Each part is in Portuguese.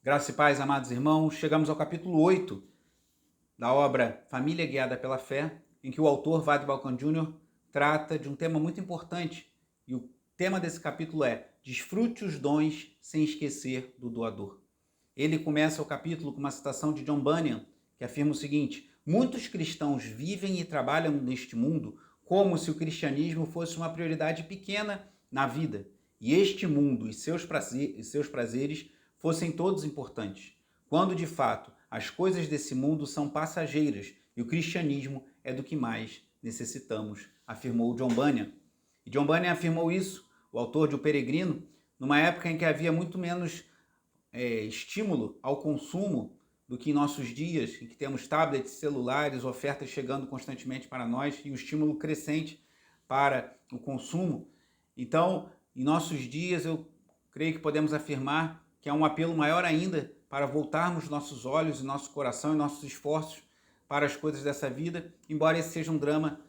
Graça e paz, amados irmãos, chegamos ao capítulo 8 da obra Família Guiada pela Fé, em que o autor, Vade Balkan Jr., trata de um tema muito importante. E o tema desse capítulo é Desfrute os dons sem esquecer do doador. Ele começa o capítulo com uma citação de John Bunyan, que afirma o seguinte: muitos cristãos vivem e trabalham neste mundo como se o cristianismo fosse uma prioridade pequena na vida, e este mundo e seus prazeres fossem todos importantes, quando de fato as coisas desse mundo são passageiras e o cristianismo é do que mais necessitamos, afirmou John Bunyan. E John Bunyan afirmou isso, o autor de O Peregrino, numa época em que havia muito menos estímulo ao consumo do que em nossos dias, em que temos tablets, celulares, ofertas chegando constantemente para nós e o estímulo crescente para o consumo. Então, em nossos dias, eu creio que podemos afirmar que há um apelo maior ainda para voltarmos nossos olhos e nosso coração e nossos esforços para as coisas dessa vida, embora esse seja um drama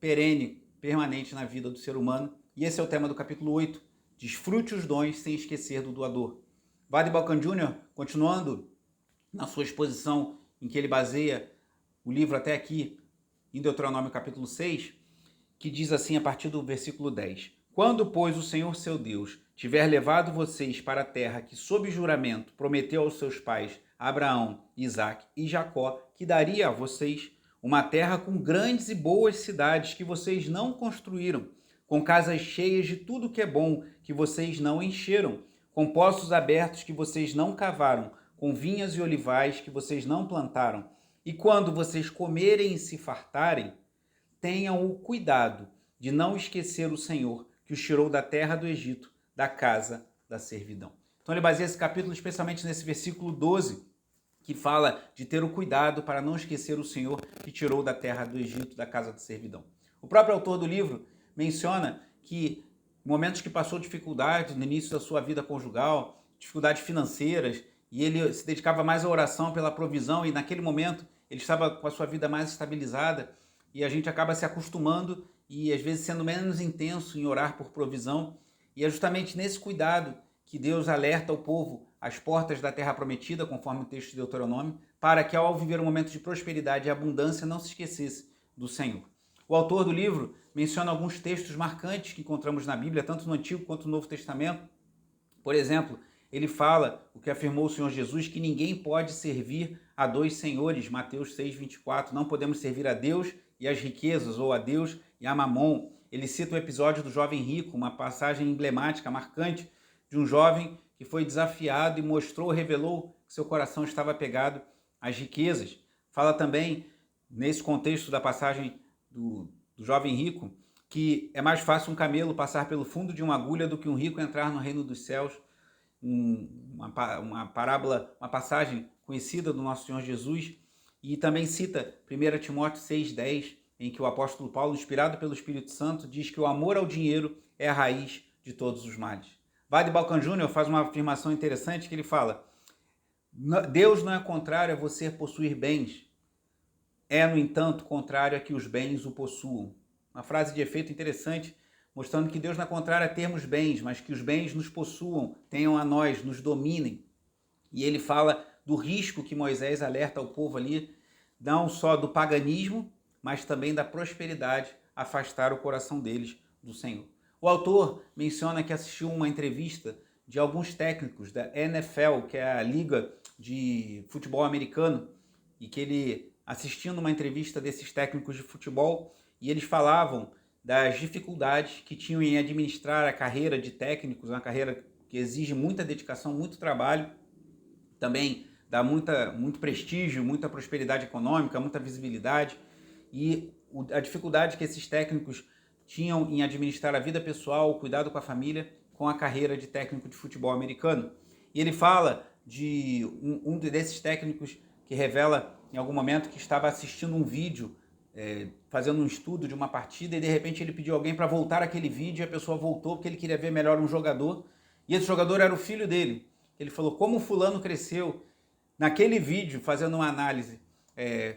perene, permanente na vida do ser humano. E esse é o tema do capítulo 8, Desfrute os dons sem esquecer do doador. Vade Balkan Jr., continuando na sua exposição em que ele baseia o livro até aqui, em Deuteronômio capítulo 6, que diz assim a partir do versículo 10: Quando, pois, o Senhor seu Deus tiver levado vocês para a terra que, sob juramento, prometeu aos seus pais, Abraão, Isaque e Jacó, que daria a vocês, uma terra com grandes e boas cidades que vocês não construíram, com casas cheias de tudo que é bom que vocês não encheram, com poços abertos que vocês não cavaram, com vinhas e olivais que vocês não plantaram. E quando vocês comerem e se fartarem, tenham o cuidado de não esquecer o Senhor que os tirou da terra do Egito, da casa da servidão. Então ele baseia esse capítulo especialmente nesse versículo 12, que fala de ter o cuidado para não esquecer o Senhor que tirou da terra do Egito, da casa da servidão. O próprio autor do livro menciona que momentos que passou dificuldade no início da sua vida conjugal, dificuldades financeiras, e ele se dedicava mais à oração pela provisão, e naquele momento ele estava com a sua vida mais estabilizada, e a gente acaba se acostumando e às vezes sendo menos intenso em orar por provisão, e é justamente nesse cuidado que Deus alerta o povo às portas da terra prometida, conforme o texto de Deuteronômio, para que ao viver um momento de prosperidade e abundância não se esquecesse do Senhor. O autor do livro menciona alguns textos marcantes que encontramos na Bíblia, tanto no Antigo quanto no Novo Testamento. Por exemplo, ele fala o que afirmou o Senhor Jesus, que ninguém pode servir a dois senhores, Mateus 6,24. Não podemos servir a Deus e as riquezas, ou a Deus e a Mamon. Ele cita o episódio do jovem rico, uma passagem emblemática, marcante, de um jovem que foi desafiado e mostrou, revelou que seu coração estava apegado às riquezas. Fala também, nesse contexto da passagem do jovem rico, que é mais fácil um camelo passar pelo fundo de uma agulha do que um rico entrar no reino dos céus. Uma parábola, uma passagem conhecida do nosso Senhor Jesus, e também cita 1 Timóteo 6,10, em que o apóstolo Paulo, inspirado pelo Espírito Santo, diz que o amor ao dinheiro é a raiz de todos os males. Vade Balkan Jr. faz uma afirmação interessante que ele fala: Deus não é contrário a você possuir bens, é, no entanto, contrário a que os bens o possuam. Uma frase de efeito interessante, mostrando que Deus não é contrário a termos bens, mas que os bens nos possuam, tenham a nós, nos dominem. E ele fala do risco que Moisés alerta ao povo ali, não só do paganismo, mas também da prosperidade, afastar o coração deles do Senhor. O autor menciona que assistiu uma entrevista de alguns técnicos da NFL, que é a Liga de Futebol Americano, e que ele, assistindo uma entrevista desses técnicos de futebol, e eles falavam das dificuldades que tinham em administrar a carreira de técnicos, uma carreira que exige muita dedicação, muito trabalho, também dá muito prestígio, muita prosperidade econômica, muita visibilidade, e a dificuldade que esses técnicos tinham em administrar a vida pessoal, o cuidado com a família, com a carreira de técnico de futebol americano. E ele fala de um desses técnicos que revela em algum momento que estava assistindo um vídeo, fazendo um estudo de uma partida, e de repente ele pediu alguém para voltar aquele vídeo, e a pessoa voltou porque ele queria ver melhor um jogador, e esse jogador era o filho dele. Ele falou como o fulano cresceu naquele vídeo, fazendo uma análise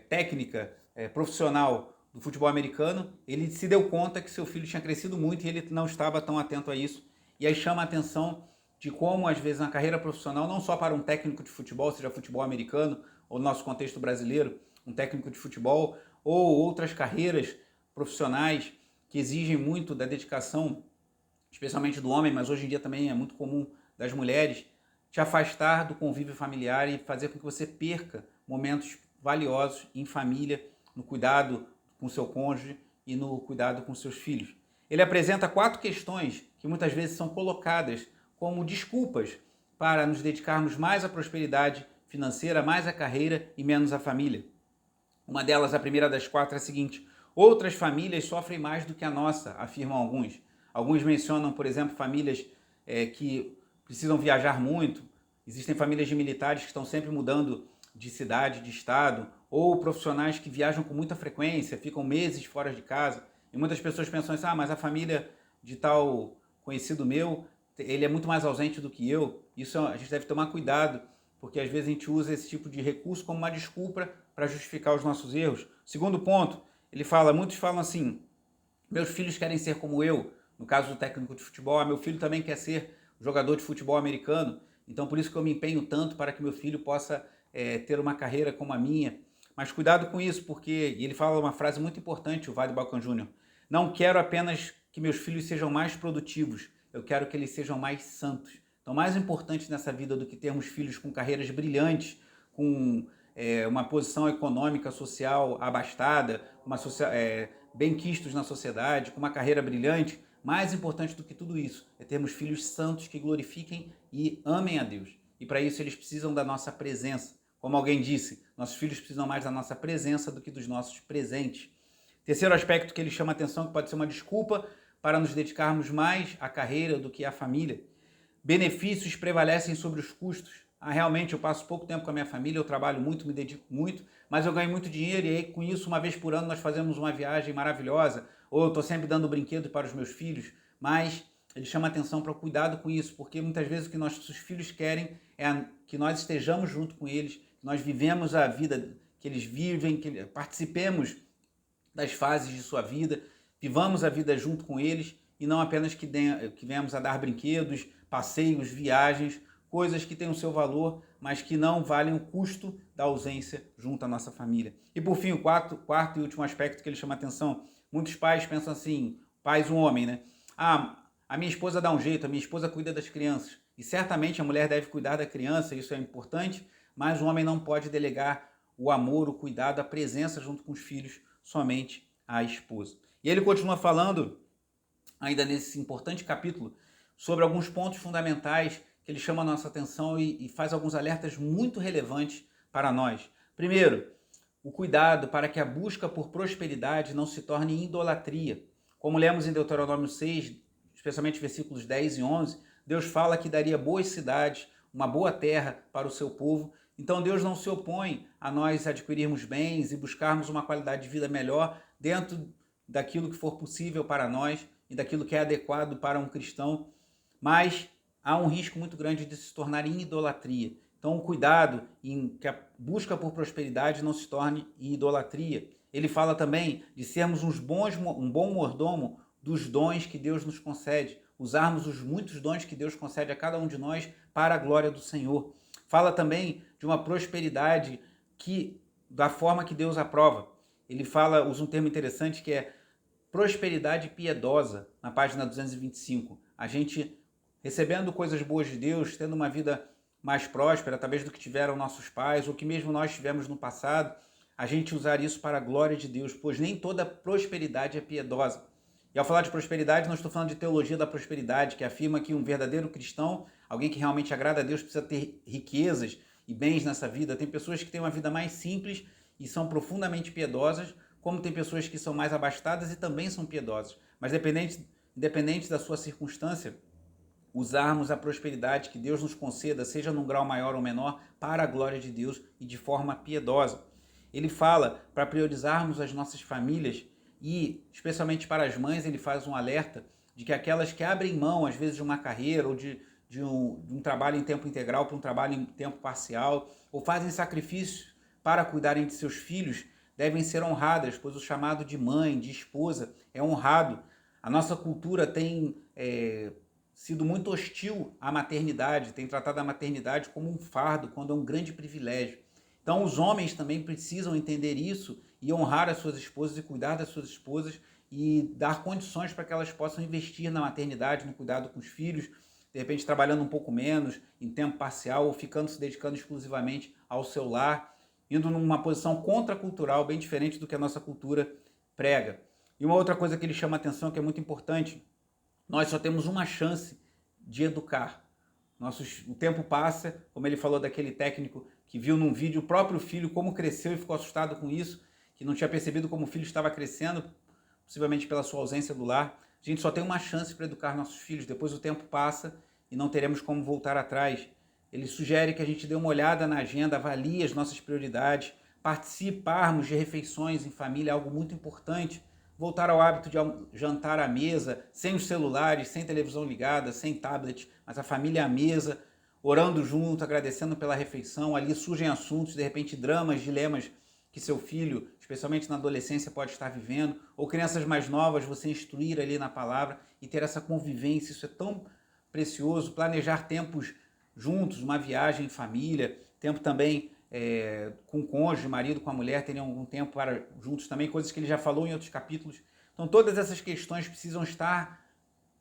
técnica, profissional do futebol americano. Ele se deu conta que seu filho tinha crescido muito e ele não estava tão atento a isso. E aí chama a atenção de como, às vezes, na carreira profissional, não só para um técnico de futebol, seja futebol americano ou no nosso contexto brasileiro, um técnico de futebol, ou outras carreiras profissionais que exigem muito da dedicação, especialmente do homem, mas hoje em dia também é muito comum das mulheres, te afastar do convívio familiar e fazer com que você perca momentos valiosos em família, no cuidado com seu cônjuge e no cuidado com seus filhos. Ele apresenta 4 questões que muitas vezes são colocadas como desculpas para nos dedicarmos mais à prosperidade financeira, mais à carreira e menos à família. Uma delas, a primeira das 4, é a seguinte: outras famílias sofrem mais do que a nossa, afirmam alguns. Alguns mencionam, por exemplo, famílias que precisam viajar muito. Existem famílias de militares que estão sempre mudando de cidade, de estado, ou profissionais que viajam com muita frequência, ficam meses fora de casa. E muitas pessoas pensam assim, mas a família de tal conhecido meu, ele é muito mais ausente do que eu. Isso a gente deve tomar cuidado, porque às vezes a gente usa esse tipo de recurso como uma desculpa para justificar os nossos erros. Segundo ponto, muitos falam assim, meus filhos querem ser como eu. No caso do técnico de futebol, meu filho também quer ser jogador de futebol americano, então por isso que eu me empenho tanto para que meu filho possa ter uma carreira como a minha. Mas cuidado com isso, porque e ele fala uma frase muito importante, o Vade Balkan Jr. Não quero apenas que meus filhos sejam mais produtivos, eu quero que eles sejam mais santos. Então, mais importante nessa vida do que termos filhos com carreiras brilhantes, com uma posição econômica, social abastada, bem quistos na sociedade, com uma carreira brilhante, mais importante do que tudo isso é termos filhos santos que glorifiquem e amem a Deus. E para isso eles precisam da nossa presença. Como alguém disse, nossos filhos precisam mais da nossa presença do que dos nossos presentes. Terceiro aspecto que ele chama a atenção, que pode ser uma desculpa para nos dedicarmos mais à carreira do que à família. Benefícios prevalecem sobre os custos. Realmente eu passo pouco tempo com a minha família, eu trabalho muito, me dedico muito, mas eu ganho muito dinheiro e aí com isso, uma vez por ano, nós fazemos uma viagem maravilhosa, ou eu estou sempre dando brinquedo para os meus filhos, mas ele chama atenção para o cuidado com isso, porque muitas vezes o que nossos filhos querem é que nós estejamos junto com eles, que nós vivemos a vida que eles vivem, que participemos das fases de sua vida, vivamos a vida junto com eles e não apenas que venhamos a dar brinquedos, passeios, viagens, coisas que têm o seu valor, mas que não valem o custo da ausência junto à nossa família. E por fim, o quarto e último aspecto que ele chama a atenção, muitos pais pensam assim, pais, um homem, né? A minha esposa dá um jeito, a minha esposa cuida das crianças. E certamente a mulher deve cuidar da criança, isso é importante, mas o homem não pode delegar o amor, o cuidado, a presença junto com os filhos somente à esposa. E ele continua falando, ainda nesse importante capítulo, sobre alguns pontos fundamentais que ele chama a nossa atenção e faz alguns alertas muito relevantes para nós. Primeiro, o cuidado para que a busca por prosperidade não se torne idolatria. Como lemos em Deuteronômio 6, especialmente versículos 10 e 11, Deus fala que daria boas cidades, uma boa terra para o seu povo. Então Deus não se opõe a nós adquirirmos bens e buscarmos uma qualidade de vida melhor dentro daquilo que for possível para nós e daquilo que é adequado para um cristão, mas há um risco muito grande de se tornar em idolatria. Então, cuidado em que a busca por prosperidade não se torne em idolatria. Ele fala também de sermos um bom mordomo dos dons que Deus nos concede, usarmos os muitos dons que Deus concede a cada um de nós para a glória do Senhor. Fala também de uma prosperidade da forma que Deus aprova. Ele usa um termo interessante que é prosperidade piedosa, na página 225. A gente recebendo coisas boas de Deus, tendo uma vida mais próspera, talvez do que tiveram nossos pais, ou que mesmo nós tivemos no passado, a gente usar isso para a glória de Deus, pois nem toda prosperidade é piedosa. E ao falar de prosperidade, não estou falando de teologia da prosperidade, que afirma que um verdadeiro cristão, alguém que realmente agrada a Deus, precisa ter riquezas e bens nessa vida. Tem pessoas que têm uma vida mais simples e são profundamente piedosas, como tem pessoas que são mais abastadas e também são piedosas. Mas independente da sua circunstância, usarmos a prosperidade que Deus nos conceda, seja num grau maior ou menor, para a glória de Deus e de forma piedosa. Ele fala para priorizarmos as nossas famílias e, especialmente para as mães, ele faz um alerta de que aquelas que abrem mão, às vezes, de uma carreira ou de um trabalho em tempo integral para um trabalho em tempo parcial, ou fazem sacrifícios para cuidarem de seus filhos, devem ser honradas, pois o chamado de mãe, de esposa, é honrado. A nossa cultura tem sido muito hostil à maternidade, tem tratado a maternidade como um fardo, quando é um grande privilégio. Então os homens também precisam entender isso e honrar as suas esposas e cuidar das suas esposas e dar condições para que elas possam investir na maternidade, no cuidado com os filhos, de repente trabalhando um pouco menos, em tempo parcial, ou ficando se dedicando exclusivamente ao seu lar, indo numa posição contracultural, bem diferente do que a nossa cultura prega. E uma outra coisa que ele chama a atenção, que é muito importante, nós só temos uma chance de educar. O tempo passa, como ele falou daquele técnico que viu num vídeo o próprio filho como cresceu e ficou assustado com isso, que não tinha percebido como o filho estava crescendo, possivelmente pela sua ausência do lar. A gente só tem uma chance para educar nossos filhos, depois o tempo passa e não teremos como voltar atrás. Ele sugere que a gente dê uma olhada na agenda, avalie as nossas prioridades, participarmos de refeições em família é algo muito importante, voltar ao hábito de jantar à mesa, sem os celulares, sem televisão ligada, sem tablet, mas a família à mesa, orando junto, agradecendo pela refeição. Ali surgem assuntos, de repente dramas, dilemas que seu filho, especialmente na adolescência, pode estar vivendo, ou crianças mais novas, você instruir ali na palavra e ter essa convivência. Isso é tão precioso. Planejar tempos juntos, uma viagem em família, tempo também com o cônjuge, marido com a mulher, terem algum tempo para juntos também, coisas que ele já falou em outros capítulos. Então todas essas questões precisam estar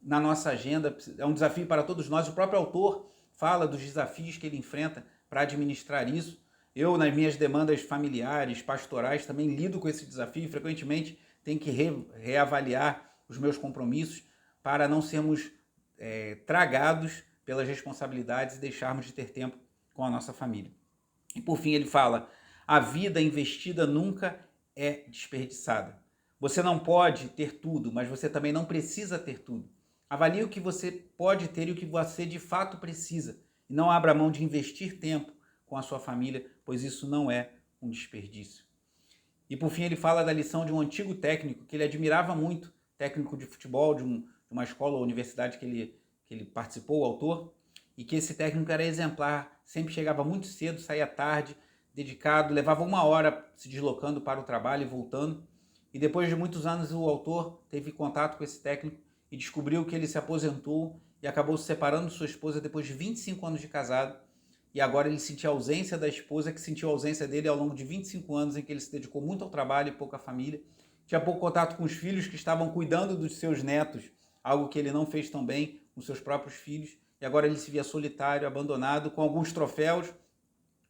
na nossa agenda, é um desafio para todos nós. O próprio autor fala dos desafios que ele enfrenta para administrar isso. Eu, nas minhas demandas familiares, pastorais, também lido com esse desafio e frequentemente tenho que reavaliar os meus compromissos para não sermos tragados pelas responsabilidades e deixarmos de ter tempo com a nossa família. E por fim ele fala, a vida investida nunca é desperdiçada. Você não pode ter tudo, mas você também não precisa ter tudo. Avalie o que você pode ter e o que você de fato precisa. E não abra mão de investir tempo com a sua família, pois isso não é um desperdício. E por fim ele fala da lição de um antigo técnico que ele admirava muito, técnico de futebol de uma escola ou universidade que ele participou, o autor, e que esse técnico era exemplar, sempre chegava muito cedo, saía tarde, dedicado, levava 1 hora se deslocando para o trabalho e voltando. E depois de muitos anos o autor teve contato com esse técnico e descobriu que ele se aposentou e acabou se separando de sua esposa depois de 25 anos de casado. E agora ele sentia a ausência da esposa, que sentiu a ausência dele ao longo de 25 anos em que ele se dedicou muito ao trabalho e pouco à família. Tinha pouco contato com os filhos que estavam cuidando dos seus netos, algo que ele não fez tão bem com seus próprios filhos. E agora ele se via solitário, abandonado, com alguns troféus,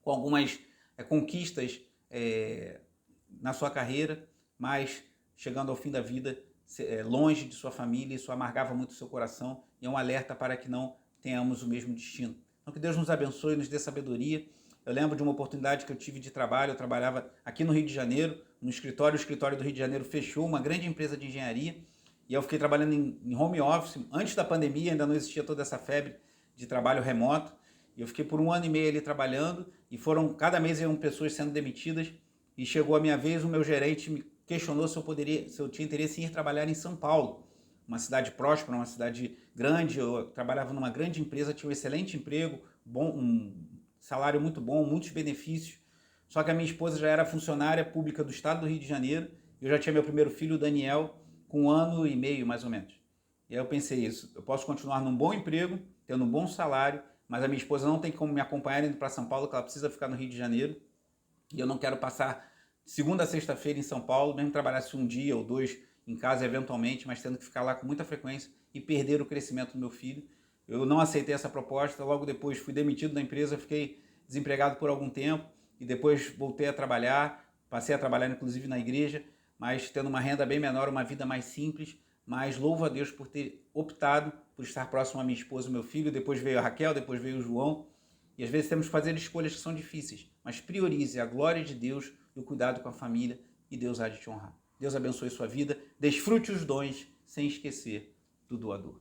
com algumas conquistas na sua carreira, mas chegando ao fim da vida, longe de sua família, isso amargava muito o seu coração e é um alerta para que não tenhamos o mesmo destino. Então que Deus nos abençoe, nos dê sabedoria. Eu lembro de uma oportunidade que eu tive de trabalho, eu trabalhava aqui no Rio de Janeiro, no escritório, o escritório do Rio de Janeiro fechou, uma grande empresa de engenharia, e eu fiquei trabalhando em home office. Antes da pandemia ainda não existia toda essa febre de trabalho remoto, e eu fiquei por 1 ano e meio ali trabalhando, e cada mês iam pessoas sendo demitidas, e chegou a minha vez, o meu gerente me questionou se eu tinha interesse em ir trabalhar em São Paulo, uma cidade próspera, uma cidade grande. Eu trabalhava numa grande empresa, tinha um excelente emprego, um salário muito bom, muitos benefícios, só que a minha esposa já era funcionária pública do estado do Rio de Janeiro, e eu já tinha meu primeiro filho, o Daniel, com 1 ano e meio, mais ou menos. E aí eu pensei isso, eu posso continuar num bom emprego, tendo um bom salário, mas a minha esposa não tem como me acompanhar indo para São Paulo, que ela precisa ficar no Rio de Janeiro, e eu não quero passar segunda a sexta-feira em São Paulo, mesmo que trabalhasse 1 dia ou 2 em casa eventualmente, mas tendo que ficar lá com muita frequência e perder o crescimento do meu filho. Eu não aceitei essa proposta, logo depois fui demitido da empresa, fiquei desempregado por algum tempo e depois voltei a trabalhar, passei a trabalhar inclusive na igreja, mas tendo uma renda bem menor, uma vida mais simples, mas louvo a Deus por ter optado por estar próximo à minha esposa e meu filho. Depois veio a Raquel, depois veio o João, e às vezes temos que fazer escolhas que são difíceis, mas priorize a glória de Deus e o cuidado com a família, e Deus há de te honrar. Deus abençoe sua vida, desfrute os dons sem esquecer do doador.